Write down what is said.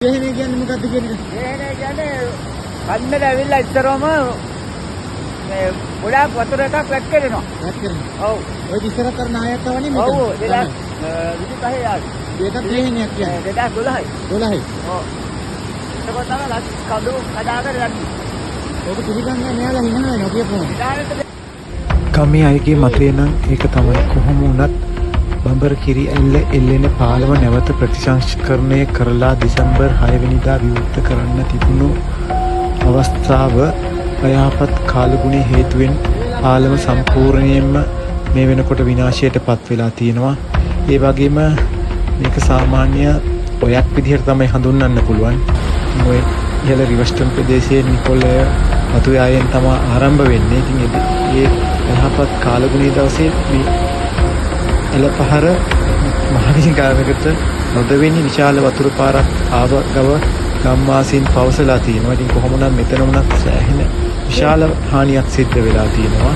එහෙනේ කියන්නේ මොකද්ද කියන එක? එහෙනේ කියන්නේ කන්නට ඇවිල්ලා ඉතරම මේ ගොඩාක් වතුර එකක් වැක් කරනවා. වැක් කරනවා. ඔව්. ඔය ඉස්සර කරන ආයත් තවනේ මේක. ඔව් 2025 යාවි. ඒකත් එහෙනේ කියන්නේ. 2012යි. 12යි. ඔව්. එතකොට තමයි කඩු කඩාගෙන යන්නේ. ඔක පිළිගන්නේ නෑලා හිනා වෙනවා කියපුවා. ගමේ අයගේ මතය නම් ඒක තමයි. කොහොම වුණත් බඹර කිරි ඇල්ල එල්ලෙන පාලම නැවත ප්‍රතිසංස්කරණය කරලා දෙසැම්බර් 6 වෙනිදා විවෘත කරන්න තිබුණු අවස්ථාව අයහපත් කාලගුණයේ හේතුවෙන් පාලම සම්පූර්ණයෙන්ම මේ වෙනකොට විනාශයට පත් වෙලා තියෙනවා. ඒ වගේම මේක සාමාන්‍ය ඔයක් විදිහට තමයි හඳුන්වන්න පුළුවන්. ඔය ඉහළ රිවර්ස්ටන් ප්‍රදේශයේ නිකොලය වතුයායෙන් තමයි ආරම්භ වෙන්නේ. ඉතින් ඒ යහපත් කාලගුණයේ දවසේ මේ එළපහර මහවිහාරයකට නොදෙවෙනි විශාල වතුර පාරක් ආව ගව ගම්වාසීන් පවසලා තියෙනවා. ඉතින් කොහොම නම් මෙතන වුණත් සෑහෙන විශාල හානියක් සිද්ධ වෙලා තියෙනවා.